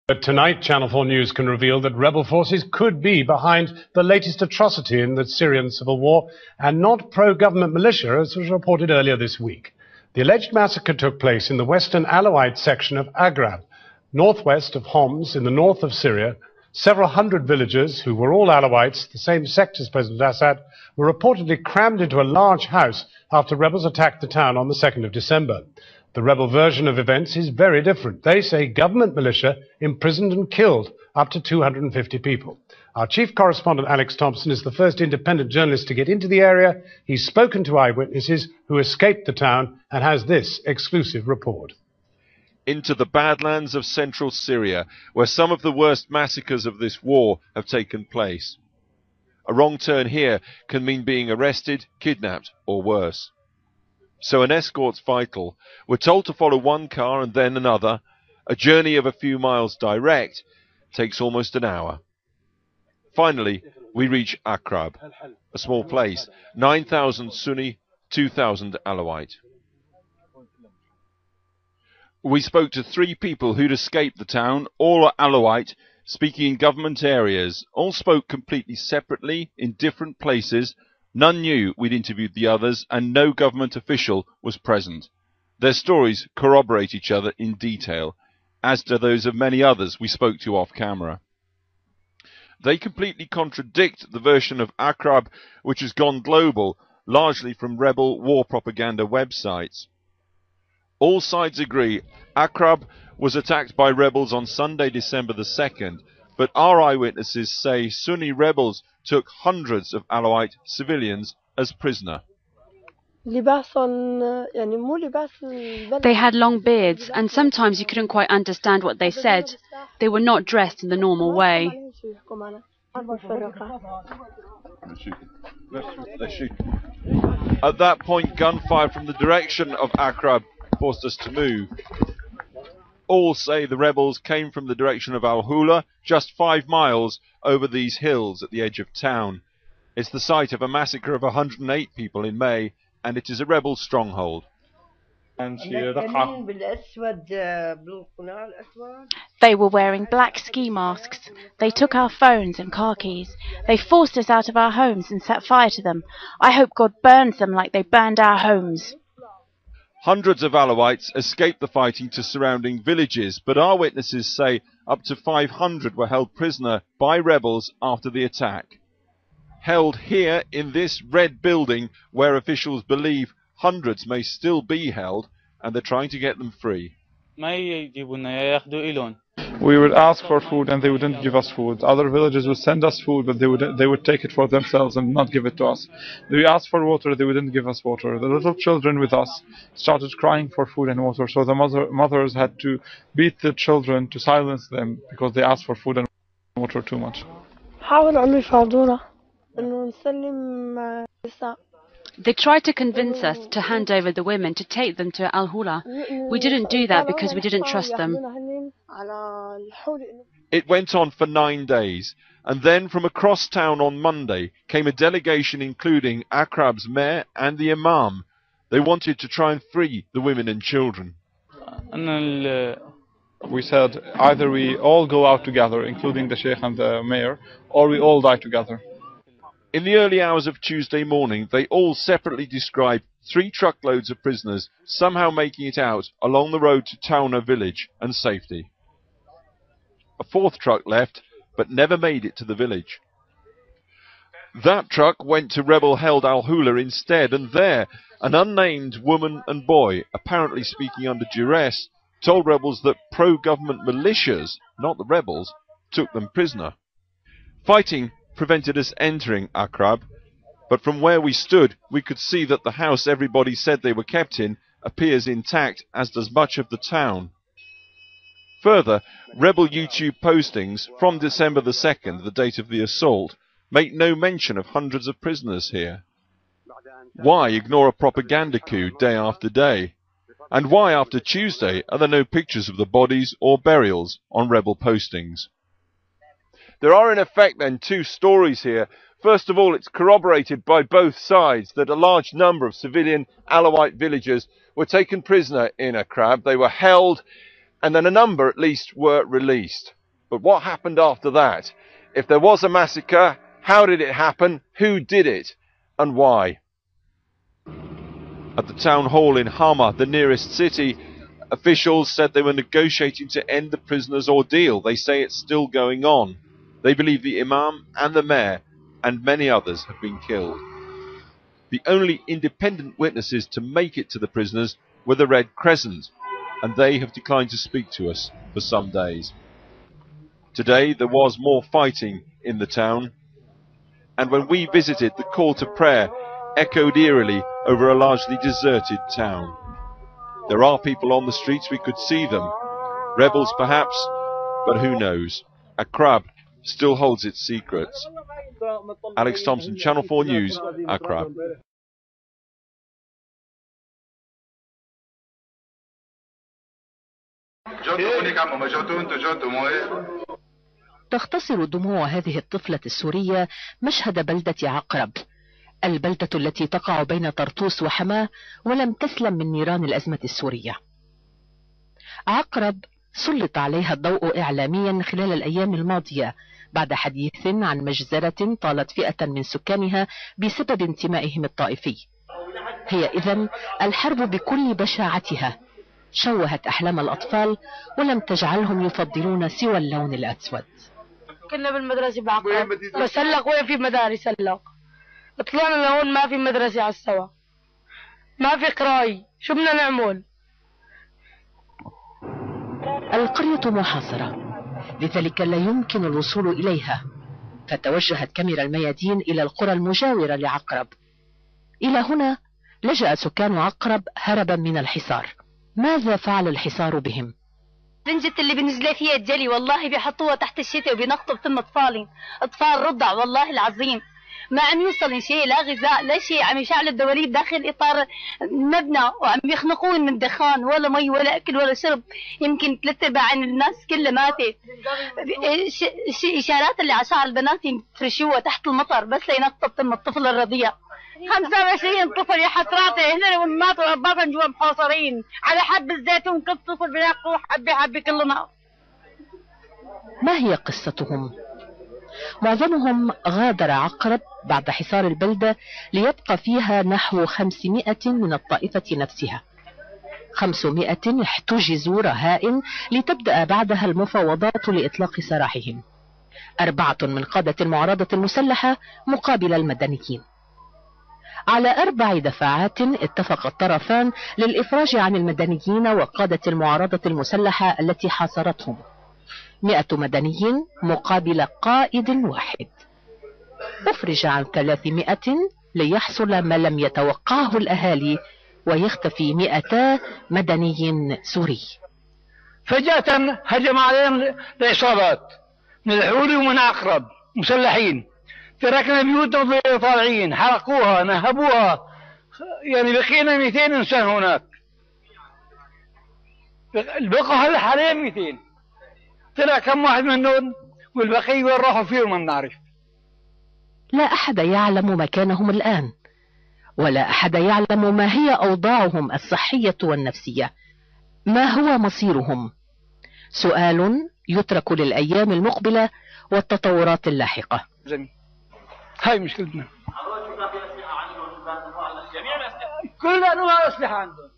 But tonight, Channel 4 News can reveal that rebel forces could be behind the latest atrocity in the Syrian civil war and not pro-government militia, as was reported earlier this week. The alleged massacre took place in the western Alawite section of Aqrab, northwest of Homs in the north of Syria. Several hundred villagers, who were all Alawites, the same sect as President Assad, were reportedly crammed into a large house after rebels attacked the town on the 2nd of December. The rebel version of events is very different. They say government militia imprisoned and killed up to 250 people. Our chief correspondent, Alex Thompson, is the first independent journalist to get into the area. He's spoken to eyewitnesses who escaped the town and has this exclusive report. Into the Badlands of central Syria, where some of the worst massacres of this war have taken place. A wrong turn here can mean being arrested, kidnapped, or worse. So an escort's vital. We're told to follow one car and then another. A journey of a few miles direct takes almost an hour. Finally, we reach Aqrab, a small place, 9,000 Sunni, 2,000 Alawite. We spoke to 3 people who'd escaped the town, all are Alawite, speaking in government areas. All spoke completely separately, in different places. None knew we'd interviewed the others, and no government official was present. Their stories corroborate each other in detail, as do those of many others we spoke to off camera. They completely contradict the version of Aqrab which has gone global, largely from rebel war propaganda websites. All sides agree Aqrab was attacked by rebels on Sunday, December the 2nd, but our eyewitnesses say Sunni rebels took hundreds of Alawite civilians as prisoner. They had long beards, and sometimes you couldn't quite understand what they said. They were not dressed in the normal way. At that point, gunfire from the direction of Aqrab forced us to move. All say the rebels came from the direction of Houla, just 5 miles over these hills at the edge of town. It's the site of a massacre of 108 people in May, and it is a rebel stronghold. They were wearing black ski masks. They took our phones and car keys. They forced us out of our homes and set fire to them. I hope God burns them like they burned our homes. Hundreds of Alawites escaped the fighting to surrounding villages, but our witnesses say up to 500 were held prisoner by rebels after the attack. Held here in this red building where officials believe hundreds may still be held, and they're trying to get them free. We would ask for food and they wouldn't give us food. Other villages would send us food, but they would take it for themselves and not give it to us. We asked for water, they wouldn't give us water. The little children with us started crying for food and water, so the mothers had to beat the children to silence them because they asked for food and water too much. They tried to convince us to hand over the women, to take them to Houla. We didn't do that because we didn't trust them. It went on for 9 days, and then from across town on Monday came a delegation including Aqrab's mayor and the imam. They wanted to try and free the women and children. We said either we all go out together, including the sheikh and the mayor, or we all die together. In the early hours of Tuesday morning, they all separately described 3 truckloads of prisoners somehow making it out along the road to Tauna village and safety. A 4th truck left, but never made it to the village. That truck went to rebel-held Houla instead, and there, an unnamed woman and boy, apparently speaking under duress, told rebels that pro-government militias, not the rebels, took them prisoner. Fighting prevented us entering Aqrab, but from where we stood we could see that the house everybody said they were kept in appears intact, as does much of the town. Further, rebel YouTube postings from December the 2nd, the date of the assault, make no mention of hundreds of prisoners here. Why ignore a propaganda coup day after day? And why after Tuesday are there no pictures of the bodies or burials on rebel postings? There are in effect then 2 stories here. First of all, it's corroborated by both sides that a large number of civilian Alawite villagers were taken prisoner in Aqrab. They were held, and then a number at least were released. But what happened after that? If there was a massacre, how did it happen? Who did it? And why? At the town hall in Hama, the nearest city, officials said they were negotiating to end the prisoners' ordeal. They say it's still going on. They believe the imam and the mayor and many others have been killed. The only independent witnesses to make it to the prisoners were the Red Crescent, and they have declined to speak to us for some days. Today there was more fighting in the town, and when we visited, the call to prayer echoed eerily over a largely deserted town. There are people on the streets, we could see them. Rebels perhaps, but who knows? Aqrab still holds its secrets. Alex Thompson, Channel 4 News, Aqrab. تختصر دموع هذه الطفلة السورية مشهد بلدة عقرب، البلدة التي تقع بين طرطوس وحماة ولم تسلم من نيران الأزمة السورية. عقرب سلط عليها الضوء إعلاميا خلال الأيام الماضية بعد حديث عن مجزرة طالت فئة من سكانها بسبب انتمائهم الطائفي. هي إذن الحرب بكل بشاعتها شوهت أحلام الأطفال ولم تجعلهم يفضلون سوى اللون الأسود. كنا بالمدرسة بعقرب بس هلق وين في مدارس؟ هلق طلعنا لهون ما في مدرسة على السوا، ما في قراي، شو بدنا نعمل؟ القرية محاصرة، لذلك لا يمكن الوصول إليها، فتوجهت كاميرا الميادين إلى القرى المجاورة لعقرب. إلى هنا لجأ سكان عقرب هربا من الحصار. ماذا فعل الحصار بهم؟ زنجة اللي بنزل فيها الجلي والله بيحطوها تحت الشتاء وبينقطوا بتم أطفال رضع والله العظيم. ما عم يوصل شيء، لا غذاء لا شيء، عم يشعل الدواليب داخل إطار المبنى وعم يخنقون من دخان، ولا مي ولا أكل ولا شرب. يمكن 3/4 الناس كلها ماتت. إشارات اللي على شعر البنات يفرشوها تحت المطر بس لينقطوا بتم الطفل الرضيع. 25 طفل يا حسراتي، هن ماتوا رباطا جوا محاصرين على حب الزيتون، كل طفل بياكلوا حبة حبة كلنا. ما هي قصتهم؟ معظمهم غادر عقرب بعد حصار البلدة ليبقى فيها نحو 500 من الطائفة نفسها. 500 احتجزوا رهائن لتبدأ بعدها المفاوضات لإطلاق سراحهم. 4 من قادة المعارضة المسلحة مقابل المدنيين. على 4 دفعات اتفق الطرفان للإفراج عن المدنيين وقادة المعارضة المسلحة التي حاصرتهم. 100 مدنيين مقابل قائد واحد. أفرج عن 300 ليحصل ما لم يتوقعه الأهالي ويختفي 200 مدني سوري. فجأة هجم عليهم العصابات من الحولي ومن عقرب مسلحين، تركنا بيوتنا طالعين، حرقوها نهبوها، يعني بقينا 200 إنسان هناك. بقوا هلا حاليا 200. طلع كم واحد منهم والبقية وين راحوا فيهم ما بنعرف. لا أحد يعلم مكانهم الآن، ولا أحد يعلم ما هي أوضاعهم الصحية والنفسية. ما هو مصيرهم؟ سؤال يترك للأيام المقبلة والتطورات اللاحقة. هاي مشكلتنا. كل أنواع الأسلحة عندهم.